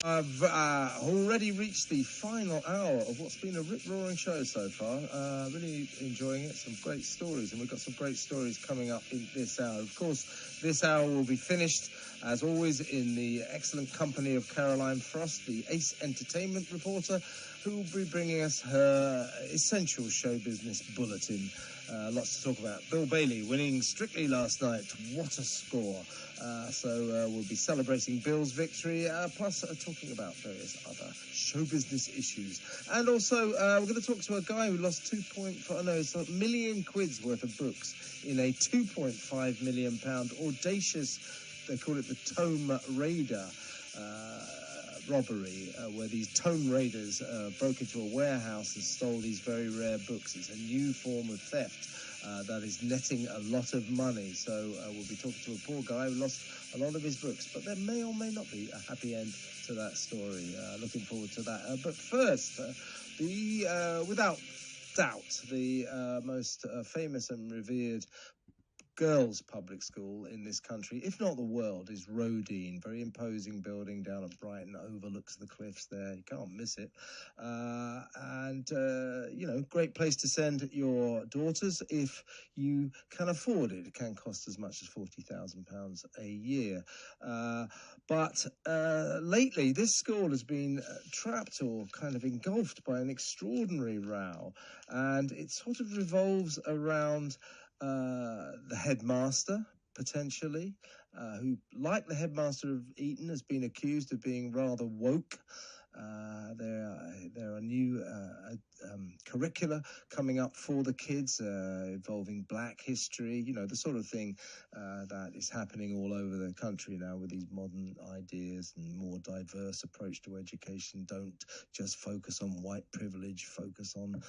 I've already reached the final hour of what's been a rip-roaring show so far. Really enjoying it. Some great stories, and we've got some great stories coming up in this hour. Of course, this hour will be finished, as always, in the excellent company of Caroline Frost, the Ace Entertainment reporter, who will be bringing us her essential show business bulletin. Lots to talk about. Bill Bailey winning Strictly last night. What a score. So we'll be celebrating Bill's victory, plus talking about various other show business issues. And also, we're going to talk to a guy who lost £2 million worth of books in a £2.5 million audacious, they call it the Tome Raider robbery, where these tome raiders broke into a warehouse and stole these very rare books. It's a new form of theft that is netting a lot of money. So we'll be talking to a poor guy who lost a lot of his books, but there may or may not be a happy end to that story. Looking forward to that. But first, without doubt, the most famous and revered girls' public school in this country, if not the world, is Roedean. Very imposing building down at Brighton, overlooks the cliffs there. You can't miss it. Great place to send your daughters if you can afford it. It can cost as much as £40,000 a year. But lately, this school has been trapped or kind of engulfed by an extraordinary row, and it sort of revolves around the headmaster, potentially, who, like the headmaster of Eton, has been accused of being rather woke. There are new curricula coming up for the kids involving black history, the sort of thing that is happening all over the country now with these modern ideas and more diverse approach to education. Don't just focus on white privilege, focus on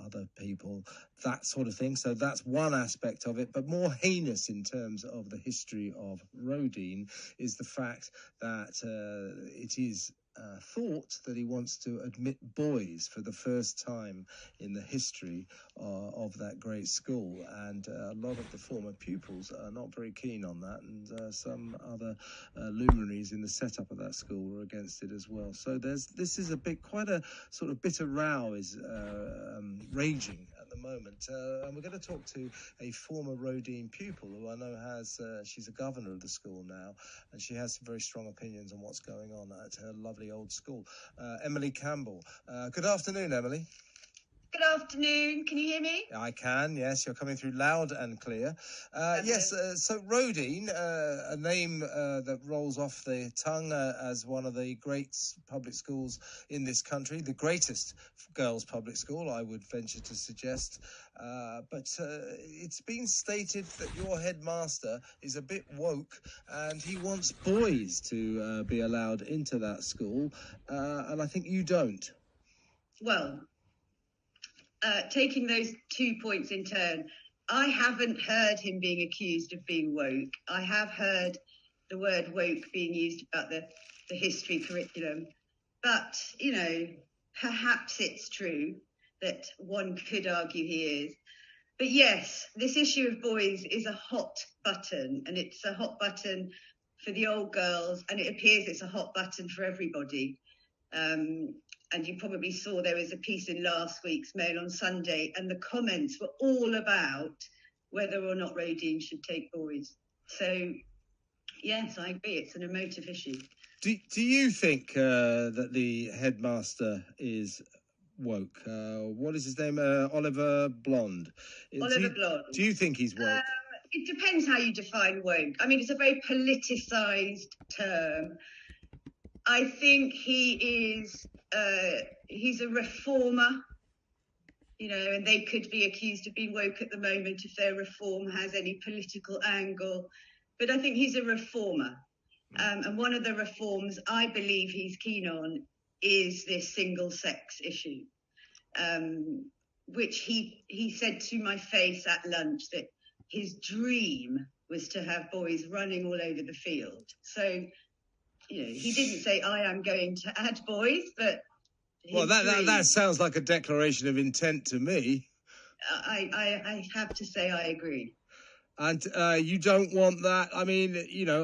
other people, that sort of thing. So that's one aspect of it. But more heinous in terms of the history of Roedean is the fact that it is thought that he wants to admit boys for the first time in the history of that great school, and a lot of the former pupils are not very keen on that, and some other luminaries in the setup of that school were against it as well. So this is quite a sort of bitter row is raging at the moment, and we're going to talk to a former Roedean pupil who I know she's a governor of the school now, and she has some very strong opinions on what's going on at her lovely old school. Emily Campbell. Good afternoon, Emily. Good afternoon. Can you hear me? I can, yes. You're coming through loud and clear. Yes, so Roedean, a name that rolls off the tongue as one of the great public schools in this country, the greatest girls' public school, I would venture to suggest. But it's been stated that your headmaster is a bit woke and he wants boys to be allowed into that school, and I think you don't. Well, taking those 2 points in turn, I haven't heard him being accused of being woke. I have heard the word woke being used about the history curriculum. But, perhaps it's true that one could argue he is. But yes, this issue of boys is a hot button, and it's a hot button for the old girls, and it appears it's a hot button for everybody. And you probably saw there was a piece in last week's Mail on Sunday, and the comments were all about whether or not Roedean should take boys. So, yes, I agree. It's an emotive issue. Do you think that the headmaster is woke? What is his name? Oliver Blonde. Blonde. Do you think he's woke? It depends how you define woke. I mean, it's a very politicised term. I think he is, he's a reformer, and they could be accused of being woke at the moment if their reform has any political angle. But I think he's a reformer. And one of the reforms I believe he's keen on is this single-sex issue, which he said to my face at lunch that his dream was to have boys running all over the field. So, he didn't say, I am going to add boys, but... Well, that sounds like a declaration of intent to me. I have to say I agree. And you don't want that. I mean,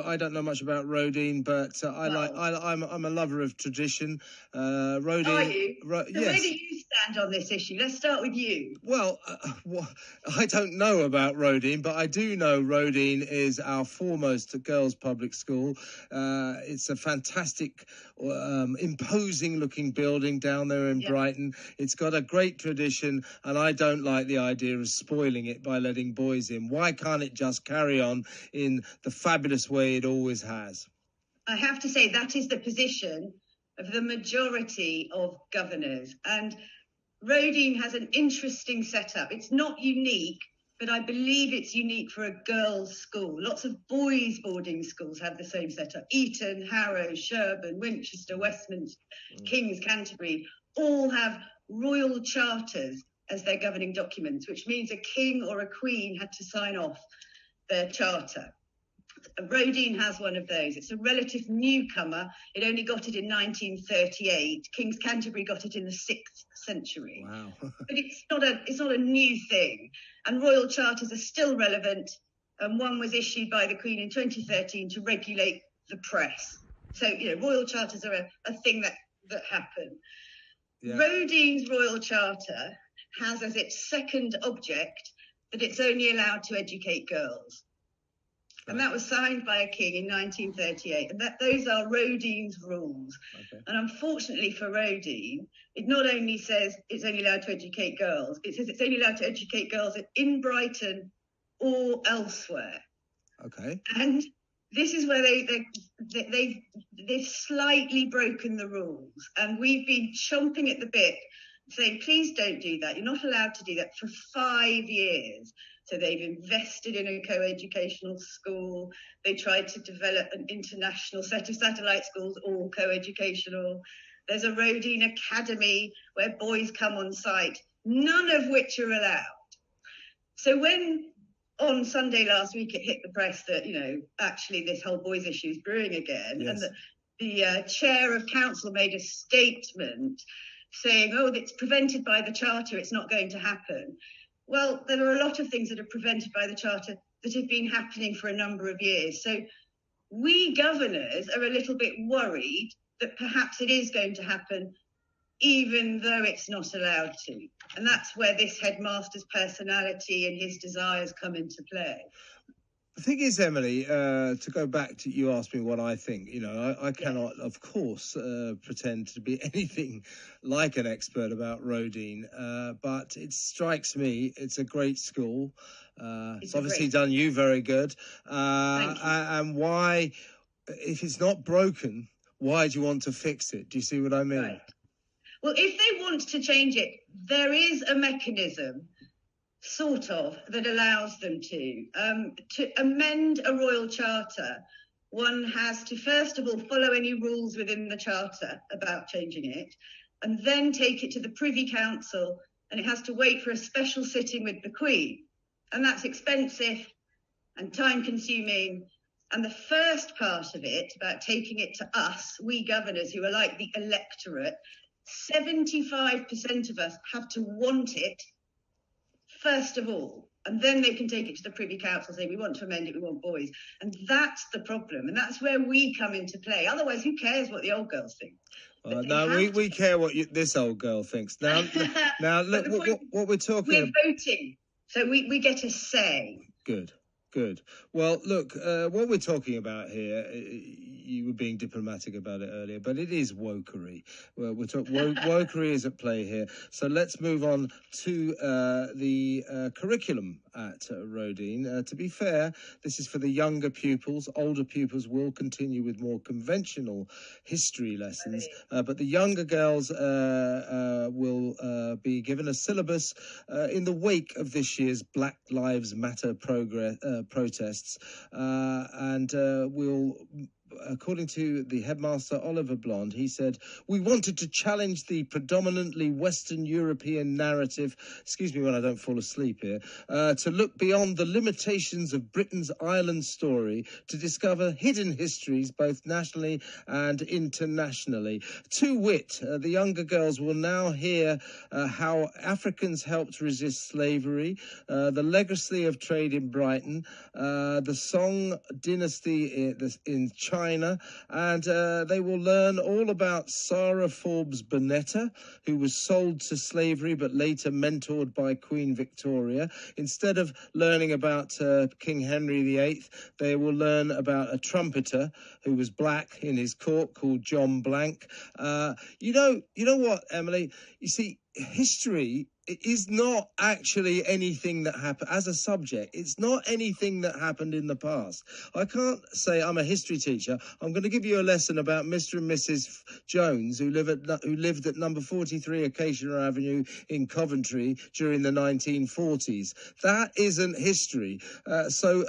I don't know much about Roedean, but I'm a lover of tradition. Roedean. Are you? So yes. where do you stand on this issue? Let's start with you. Well, I don't know about Roedean, but I do know Roedean is our foremost girls' public school. It's a fantastic, imposing-looking building down there in Brighton. It's got a great tradition, and I don't like the idea of spoiling it by letting boys in. Why can't it just carry on in the fabulous way it always has? I have to say that is the position of the majority of governors, and Roedean has an interesting setup. It's not unique, but I believe it's unique for a girls' school. Lots of boys' boarding schools have the same setup. Eton, Harrow, Sherborne, Winchester, Westminster, King's, Canterbury, all have royal charters as their governing documents, which means a king or a queen had to sign off their charter. Roedean has one of those. It's a relative newcomer. It only got it in 1938. King's Canterbury got it in the 6th century. Wow. But it's not a new thing. And royal charters are still relevant. And one was issued by the Queen in 2013 to regulate the press. So, royal charters are a thing that happen. Yeah. Roedean's royal charter has as its second object that it's only allowed to educate girls. And that was signed by a king in 1938. And those are Roedean's rules. Okay. And unfortunately for Roedean, it not only says it's only allowed to educate girls, it says it's only allowed to educate girls in Brighton or elsewhere. Okay. And this is where they've slightly broken the rules. And we've been chomping at the bit, saying, please don't do that. You're not allowed to do that for 5 years. So they've invested in a co-educational school. They tried to develop an international set of satellite schools, all co-educational. There's a Roedean Academy where boys come on site, none of which are allowed. So when on Sunday last week it hit the press that, actually this whole boys issue is brewing again, yes. And that the chair of council made a statement saying, it's prevented by the charter, it's not going to happen. Well, there are a lot of things that are prevented by the charter that have been happening for a number of years. So we governors are a little bit worried that perhaps it is going to happen, even though it's not allowed to. And that's where this headmaster's personality and his desires come into play. The thing is, Emily, to go back to, you asked me what I think. I cannot, of course, pretend to be anything like an expert about Roedean, but it strikes me it's a great school. It's obviously done you very good. Thank you. And why, if it's not broken, why do you want to fix it? Do you see what I mean? Right. Well, if they want to change it, there is a mechanism sort of, that allows them to amend a royal charter. One has to, first of all, follow any rules within the charter about changing it, and then take it to the Privy Council, and it has to wait for a special sitting with the Queen. And that's expensive and time-consuming. And the first part of it, about taking it to us, we governors who are like the electorate, 75% of us have to want it first of all, and then they can take it to the Privy Council, say, we want to amend it, we want boys. And that's the problem, and that's where we come into play. Otherwise, who cares what the old girls think? No, we care what this old girl thinks. Now look, what we're talking about. We're voting, so we get a say. Good. Well, look, what we're talking about here, you were being diplomatic about it earlier, but it is wokery. Well, wokery is at play here. So let's move on to the curriculum at Roedean. To be fair, this is for the younger pupils. Older pupils will continue with more conventional history lessons, but the younger girls will be given a syllabus in the wake of this year's Black Lives Matter protests, and we'll according to the headmaster, Oliver Blond, he said, "We wanted to challenge the predominantly Western European narrative," excuse me when I don't fall asleep here, "to look beyond the limitations of Britain's island story to discover hidden histories both nationally and internationally. To wit, the younger girls will now hear how Africans helped resist slavery, the legacy of trade in Brighton, the Song dynasty in China, and they will learn all about Sarah Forbes Bonetta, who was sold to slavery but later mentored by Queen Victoria. Instead of learning about King Henry VIII, they will learn about a trumpeter who was black in his court called John Blank. You know what, Emily? You see, history is not actually anything that happened as a subject. It's not anything that happened in the past. I can't say I'm a history teacher. I'm going to give you a lesson about Mr. and Mrs. Jones, who lived at number 43 Acacia Avenue in Coventry during the 1940s. That isn't history. So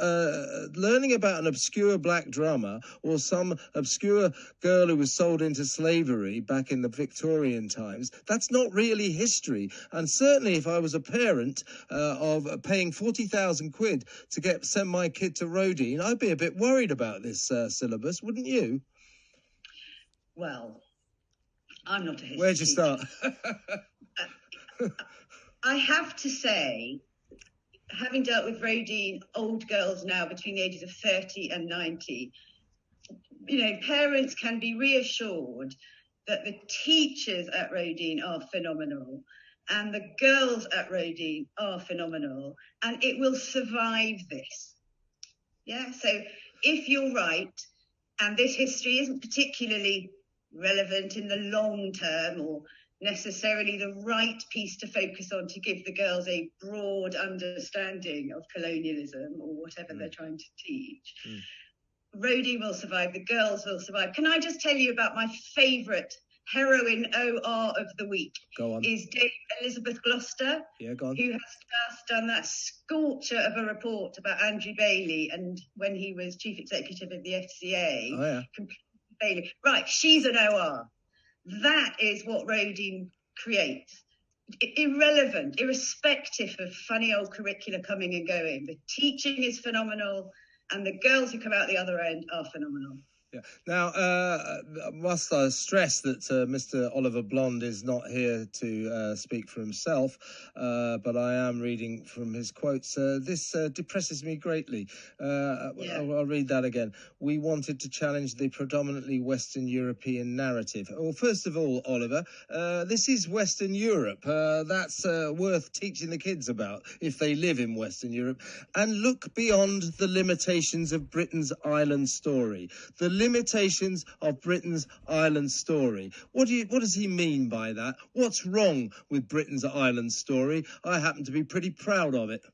learning about an obscure black drummer or some obscure girl who was sold into slavery back in the Victorian times, that's not really history. And certainly if I was a parent of paying 40,000 quid to send my kid to Roedean, I'd be a bit worried about this syllabus, wouldn't you? Well, I'm not a history Where'd you teacher. start? I have to say, having dealt with Roedean old girls now between the ages of 30 and 90, parents can be reassured that the teachers at Roedean are phenomenal and the girls at Roedean are phenomenal, and it will survive this. Yeah, so if you're right, and this history isn't particularly relevant in the long term or necessarily the right piece to focus on to give the girls a broad understanding of colonialism or whatever they're trying to teach, Roedean will survive, the girls will survive. Can I just tell you about my favourite heroine OR of the week? Go on. Is Dame Elizabeth Gloucester, yeah, go on. who has just done that scorcher of a report about Andrew Bailey and when he was chief executive of the FCA. Oh, yeah. Bailey. Right, she's an OR. That is what Roedean creates. Irrelevant, irrespective of funny old curricula coming and going. The teaching is phenomenal, and the girls who come out the other end are phenomenal. Yeah. Now, must I stress that Mr. Oliver Blond is not here to speak for himself, but I am reading from his quotes. This depresses me greatly. I'll read that again. "We wanted to challenge the predominantly Western European narrative." Well, first of all, Oliver, this is Western Europe. That's worth teaching the kids about if they live in Western Europe. And look beyond the limitations of Britain's island story. The limitations of Britain's island story. What does he mean by that? What's wrong with Britain's island story? I happen to be pretty proud of it.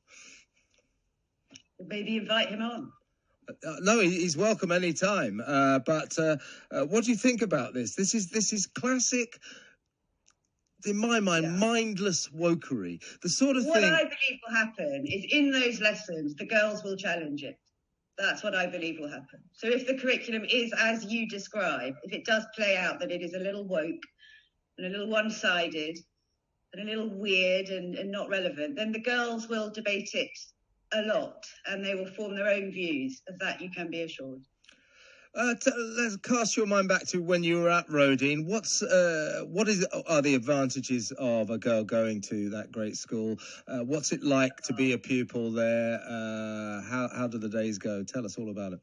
Well, maybe invite him on. No, he's welcome any time. But what do you think about this? This is classic, in my mind, mindless wokery. The sort of thing. What I believe will happen is in those lessons, the girls will challenge it. That's what I believe will happen. So if the curriculum is as you describe, if it does play out that it is a little woke and a little one-sided and a little weird and not relevant, then the girls will debate it a lot and they will form their own views. Of that you can be assured. Let's cast your mind back to when you were at Roedean. What are the advantages of a girl going to that great school? What's it like to be a pupil there? How do the days go? Tell us all about it.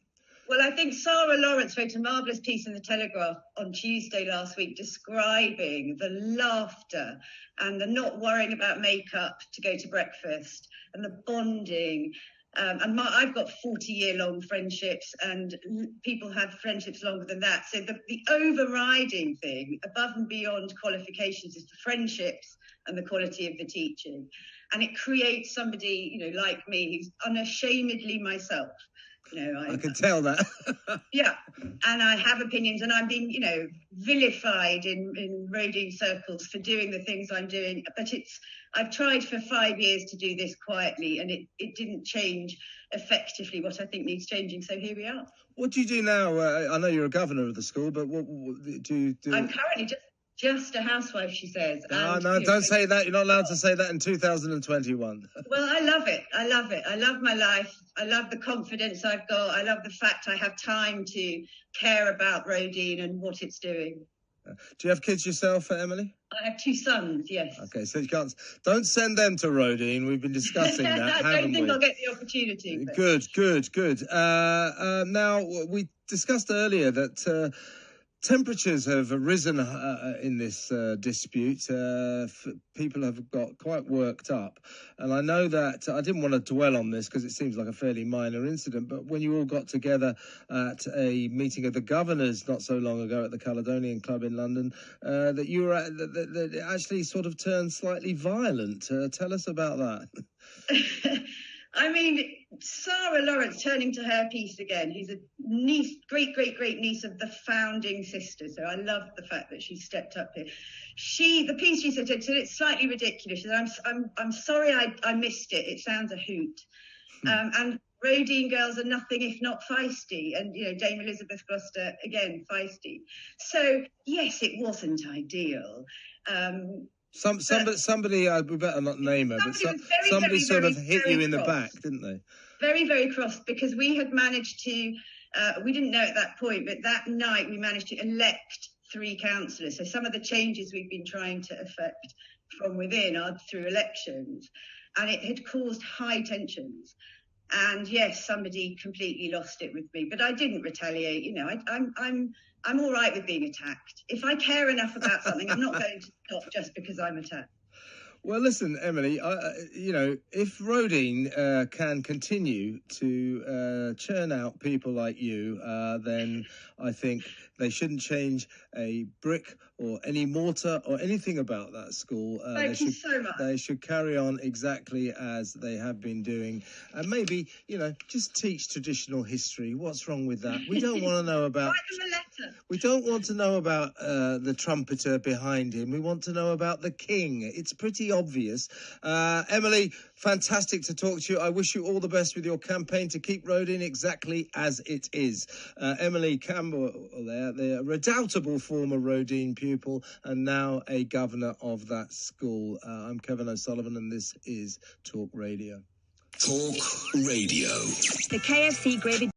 Well, I think Sarah Lawrence wrote a marvellous piece in the Telegraph on Tuesday last week describing the laughter and the not worrying about makeup to go to breakfast and the bonding. I've got 40-year-long friendships, and people have friendships longer than that. So the overriding thing, above and beyond qualifications, is the friendships and the quality of the teaching. And it creates somebody, like me, who's unashamedly myself. I can tell that. Yeah, and I have opinions, and I'm being, vilified in Roedean circles for doing the things I'm doing. But I've tried for 5 years to do this quietly, and it didn't change effectively what I think needs changing. So here we are. What do you do now? I know you're a governor of the school, but what do you do? I'm currently just a housewife, she says. No, don't say that. You're not allowed to say that in 2021. Well, I love it. I love it. I love my life. I love the confidence I've got. I love the fact I have time to care about Roedean and what it's doing. Do you have kids yourself, Emily? I have 2 sons, yes. Okay, so you don't send them to Roedean. We've been discussing that, I don't think I'll get the opportunity. But... Good. Now, we discussed earlier that temperatures have risen in this dispute. People have got quite worked up. And I know that I didn't want to dwell on this because it seems like a fairly minor incident, but when you all got together at a meeting of the governors not so long ago at the Caledonian Club in London, that you were that it actually sort of turned slightly violent. Tell us about that. I mean, Sarah Lawrence, turning to her piece again, who's a niece, great niece of the founding sister. So I love the fact that she stepped up here. The piece she said it's slightly ridiculous. I'm sorry I missed it. It sounds a hoot. And Roedean girls are nothing if not feisty. And, Dame Elizabeth Gloucester, again, feisty. So, yes, it wasn't ideal. Somebody, we better not name her, but somebody sort of hit you in the back, didn't they? Very, very cross, because we had managed to, we didn't know at that point, but that night we managed to elect 3 councillors. So some of the changes we've been trying to effect from within are through elections. And it had caused high tensions. And yes, somebody completely lost it with me, but I didn't retaliate. I'm all right with being attacked. If I care enough about something, I'm not going to stop just because I'm attacked. Well, listen, Emily, if Roedean can continue to churn out people like you, then I think they shouldn't change a brick or any mortar or anything about that school. Thank you so much. They should carry on exactly as they have been doing. And maybe, just teach traditional history. What's wrong with that? We don't want to know about... Write them a letter. We don't want to know about the trumpeter behind him. We want to know about the king. It's pretty obvious. Emily, fantastic to talk to you. I wish you all the best with your campaign to keep Roedean exactly as it is. Emily Campbell, the redoubtable former Roedean pupil and now a governor of that school. I'm Kevin O'Sullivan and this is Talk Radio. Talk Radio. The KFC gravy...